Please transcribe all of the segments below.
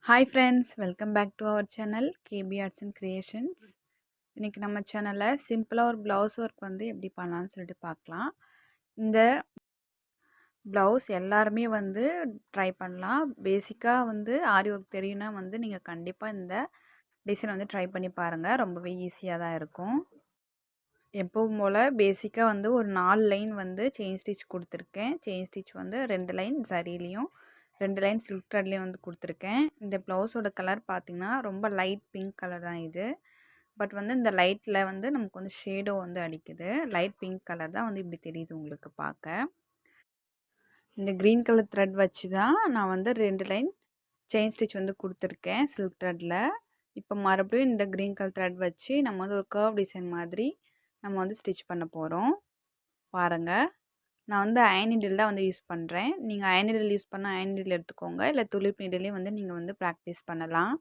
Hi friends, welcome back to our channel KP arts and creations. இன்றைக்கி நம்ம சேனலில் சிம்பிளாக ஒரு ப்ளவுஸ் ஒர்க் வந்து எப்படி பண்ணலான்னு சொல்லிட்டு பார்க்கலாம். இந்த ப்ளவுஸ் எல்லாருமே வந்து ட்ரை பண்ணலாம். பேசிக்காக வந்து ஆரி ஒர்க் தெரியும்னா வந்து நீங்கள் கண்டிப்பாக இந்த டிசைன் வந்து ட்ரை பண்ணி பாருங்கள். ரொம்பவே ஈஸியாக தான் இருக்கும். எப்பவும் போல் பேசிக்காக வந்து ஒரு 4 லைன் வந்து செயின் ஸ்டிச் கொடுத்துருக்கேன். செயின் ஸ்டிச் வந்து 2 லைன் சரிலையும் 2 லைன் சில்க் த்ரெட்லேயும் வந்து கொடுத்துருக்கேன். இந்த ப்ளவுஸோட கலர் பார்த்திங்கன்னா ரொம்ப லைட் பிங்க் கலர் தான் இது. பட் வந்து இந்த லைட்டில் வந்து நமக்கு வந்து ஷேடோ வந்து அடிக்குது. லைட் பிங்க் கலர் தான் வந்து இப்படி தெரியுது உங்களுக்கு பார்க்க. இந்த க்ரீன் கலர் த்ரெட் வச்சு தான் நான் வந்து 2 லைன் செயின் ஸ்டிச் வந்து கொடுத்துருக்கேன் சில்க் த்ரெட்டில். இப்போ மறுபடியும் இந்த க்ரீன் கலர் த்ரெட் வச்சு நம்ம வந்து ஒரு கர்வ் டிசைன் மாதிரி நம்ம வந்து ஸ்டிச் பண்ண போகிறோம். பாருங்கள், நான் வந்து அயன் நீடில் தான் வந்து யூஸ் பண்ணுறேன். நீங்கள் அயன் நீடில் யூஸ் பண்ணால் அயன் நீடில் எடுத்துக்கோங்க, இல்லை துளிப் நீடிலையும் வந்து நீங்கள் வந்து ப்ராக்டிஸ் பண்ணலாம்.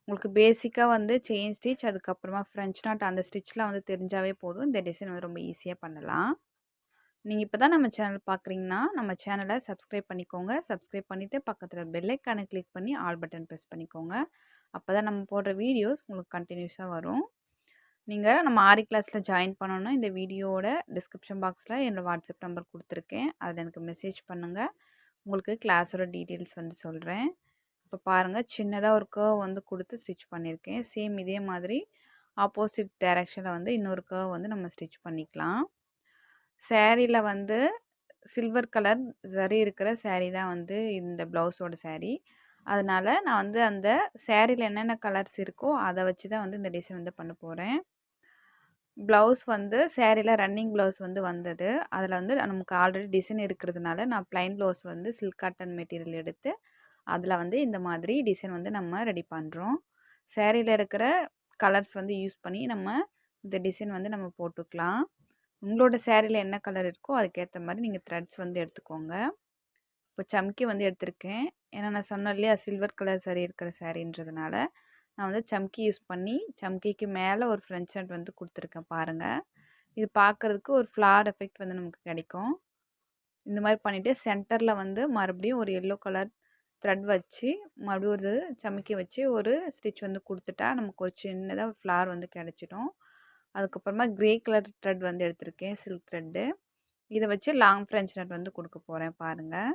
உங்களுக்கு பேசிக்காக வந்து செயின் ஸ்டிச், அதுக்கப்புறமா ஃப்ரெஞ்ச் நாட் அந்த ஸ்டிச்லாம் வந்து தெரிஞ்சாவே போதும். இந்த டிசைன் வந்து ரொம்ப ஈஸியாக பண்ணலாம். நீங்கள் இப்போ தான் நம்ம சேனல் பார்க்குறீங்கன்னா நம்ம சேனலை சப்ஸ்கிரைப் பண்ணிக்கோங்க. சப்ஸ்கிரைப் பண்ணிவிட்டு பக்கத்தில் பெல் ஐக்கானை கிளிக் பண்ணி ஆல் பட்டன் ப்ரெஸ் பண்ணிக்கோங்க. அப்போ தான் நம்ம போடுற வீடியோஸ் உங்களுக்கு கண்டினியூஸாக வரும். நீங்கள் நம்ம ஆரி கிளாஸில் ஜாயின் பண்ணணுன்னா இந்த வீடியோவோட டிஸ்கிரிப்ஷன் பாக்ஸில் என்னோடய வாட்ஸ்அப் நம்பர் கொடுத்துருக்கேன். அதில் எனக்கு மெசேஜ் பண்ணுங்கள். உங்களுக்கு கிளாஸோட டீட்டெயில்ஸ் வந்து சொல்கிறேன். இப்போ பாருங்கள், சின்னதாக ஒரு கர்வ் வந்து கொடுத்து ஸ்டிச் பண்ணியிருக்கேன். சேம் இதே மாதிரி ஆப்போசிட் டைரெக்ஷனில் வந்து இன்னொரு கர்வ் வந்து நம்ம ஸ்டிச் பண்ணிக்கலாம். சேரீயில் வந்து சில்வர் கலர் சரி இருக்கிற சேரீ தான் வந்து இந்த ப்ளவுஸோட சேரீ. அதனால் நான் வந்து அந்த சேரீயில் என்னென்ன கலர்ஸ் இருக்கோ அதை வச்சு தான் வந்து இந்த டிசைன் வந்து பண்ண போகிறேன். ப்ளவுஸ் வந்து சேரீயில் ரன்னிங் ப்ளவுஸ் வந்து வந்தது. அதில் வந்து நமக்கு ஆல்ரெடி டிசைன் இருக்கிறதுனால நான் ப்ளைன் ப்ளவுஸ் வந்து சில்க் காட்டன் மெட்டீரியல் எடுத்து அதில் வந்து இந்த மாதிரி டிசைன் வந்து நம்ம ரெடி பண்ணுறோம். சேரீயில் இருக்கிற கலர்ஸ் வந்து யூஸ் பண்ணி நம்ம இந்த டிசைன் வந்து நம்ம போட்டுக்கலாம். உங்களோட சேரீயில் என்ன கலர் இருக்கோ அதுக்கேற்ற மாதிரி நீங்கள் த்ரெட்ஸ் வந்து எடுத்துக்கோங்க. இப்போ சம்கி வந்து எடுத்திருக்கேன். ஏன்னா நான் சொன்னேன் இல்லையா, சில்வர் கலர் சரி இருக்கிற சேரீன்றதுனால நான் வந்து சம்கி யூஸ் பண்ணி சம்கிக்கு மேலே ஒரு ஃப்ரெஞ்ச் நாட் வந்து கொடுத்துருக்கேன் பாருங்கள். இது பார்க்குறதுக்கு ஒரு ஃப்ளார் எஃபெக்ட் வந்து நமக்கு கிடைக்கும். இந்த மாதிரி பண்ணிவிட்டு சென்டரில் வந்து மறுபடியும் ஒரு எல்லோ கலர் த்ரெட் வச்சு மறுபடியும் ஒரு சம்கி வச்சு ஒரு ஸ்டிச் வந்து கொடுத்துட்டா நமக்கு ஒரு சின்னதாக ஃப்ளார் வந்து கிடச்சிடும். அதுக்கப்புறமா க்ரே கலர் த்ரெட் வந்து எடுத்திருக்கேன், சில்க் த்ரெட்டு. இதை வச்சு லாங் ஃப்ரெஞ்ச் நாட் வந்து கொடுக்க போகிறேன் பாருங்கள்.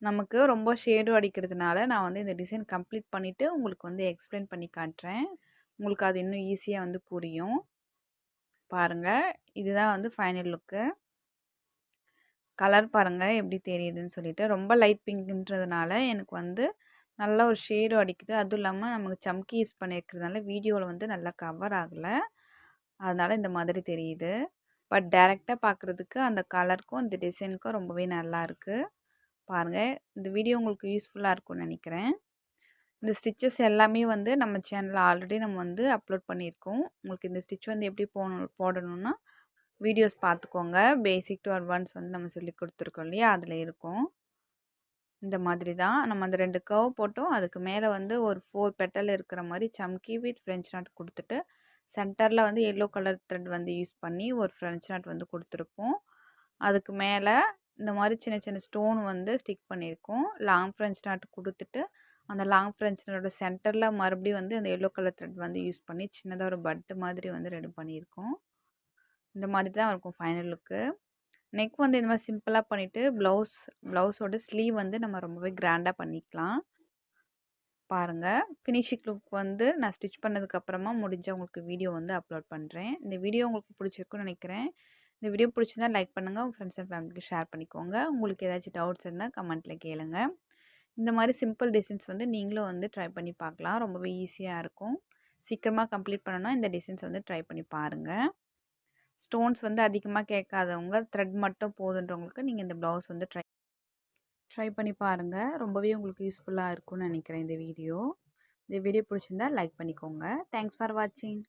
நமக்கு ரொம்ப ஷேடோ அடிக்கிறதுனால நான் வந்து இந்த டிசைன் கம்ப்ளீட் பண்ணிவிட்டு உங்களுக்கு வந்து எக்ஸ்பிளைன் பண்ணி காட்டுறேன். உங்களுக்கு அது இன்னும் ஈஸியாக வந்து புரியும். பாருங்கள், இதுதான் வந்து ஃபைனல் லுக்கு. கலர் பாருங்கள் எப்படி தெரியுதுன்னு சொல்லிட்டு. ரொம்ப லைட் பிங்க்ன்றதுனால எனக்கு வந்து நல்லா ஒரு ஷேடோ அடிக்குது. அதுவும் இல்லாமல் நமக்கு சம்கி யூஸ் பண்ணியிருக்கிறதுனால வீடியோவில் வந்து நல்லா கவர் ஆகலை. அதனால் இந்த மாதிரி தெரியுது. பட் டைரெக்டாக பார்க்குறதுக்கு அந்த கலருக்கும் இந்த டிசைனுக்கும் ரொம்பவே நல்லாயிருக்கு. பாருங்கள், இந்த வீடியோ உங்களுக்கு யூஸ்ஃபுல்லாக இருக்கும்னு நினைக்கிறேன். இந்த ஸ்டிச்சஸ் எல்லாமே வந்து நம்ம சேனலில் ஆல்ரெடி நம்ம வந்து அப்லோட் பண்ணியிருக்கோம். உங்களுக்கு இந்த ஸ்டிச் வந்து எப்படி போடணும்னா வீடியோஸ் பார்த்துக்கோங்க. பேசிக் டு அட்வான்ஸ் வந்து நம்ம சொல்லி கொடுத்துருக்கோம் இல்லையா, அதில் இருக்கும். இந்த மாதிரி தான் நம்ம அந்த 2 கர்வ் போட்டோம். அதுக்கு மேலே வந்து ஒரு 4 பெட்டல் இருக்கிற மாதிரி சம்கி வித் ஃப்ரெஞ்ச் நாட் கொடுத்துட்டு சென்டரில் வந்து எல்லோ கலர் த்ரெட் வந்து யூஸ் பண்ணி ஒரு ஃப்ரெஞ்ச் நாட் வந்து கொடுத்துருப்போம். அதுக்கு மேலே இந்த மாதிரி சின்ன சின்ன ஸ்டோன் வந்து ஸ்டிக் பண்ணியிருக்கோம். லாங் ஃப்ரெஞ்ச் நாட் கொடுத்துட்டு அந்த லாங் ஃப்ரெஞ்ச் நாட்டோட சென்டரில் மறுபடியும் வந்து அந்த எல்லோ கலர் த்ரெட் வந்து யூஸ் பண்ணி சின்னதாக ஒரு பட்டு மாதிரி வந்து ரெடி பண்ணியிருக்கோம். இந்த மாதிரி தான் இருக்கும் ஃபைனல் லுக்கு. நெக் வந்து இந்த மாதிரி சிம்பிளாக பண்ணிவிட்டு ப்ளவுஸோட ஸ்லீவ் வந்து நம்ம ரொம்பவே கிராண்டாக பண்ணிக்கலாம். பாருங்கள், ஃபினிஷிங் லுக் வந்து நான் ஸ்டிச் பண்ணதுக்கப்புறமா முடிஞ்ச உங்களுக்கு வீடியோ வந்து அப்லோட் பண்ணுறேன். இந்த வீடியோ உங்களுக்கு பிடிச்சிருக்குன்னு நினைக்கிறேன். இந்த வீடியோ பிடிச்சிருந்தா லைக் பண்ணுங்கள், உங்கள் ஃப்ரெண்ட்ஸ் அண்ட் ஃபேமிலிக்கு ஷேர் பண்ணிக்கோங்க. உங்களுக்கு ஏதாச்சும் டவுட்ஸ் இருந்தால் கமெண்ட்டில் கேளுங்க. இந்த மாதிரி சிம்பிள் டிசைன்ஸ் வந்து நீங்களும் வந்து ட்ரை பண்ணி பார்க்கலாம். ரொம்பவே ஈஸியாக இருக்கும். சீக்கிரமாக கம்ப்ளீட் பண்ணணும்னா இந்த டிசைன்ஸ் வந்து ட்ரை பண்ணி பாருங்கள். ஸ்டோன்ஸ் வந்து அதிகமாக கேட்காதவங்க, த்ரெட் மட்டும் போதுன்றவங்களுக்கு நீங்கள் இந்த ப்ளவுஸ் வந்து ட்ரை பண்ணி பாருங்கள். ரொம்பவே உங்களுக்கு யூஸ்ஃபுல்லாக இருக்கும்னு நினைக்கிறேன் இந்த வீடியோ. இந்த வீடியோ பிடிச்சிருந்தா லைக் பண்ணிக்கோங்க. தேங்க்ஸ் ஃபார் வாட்சிங்.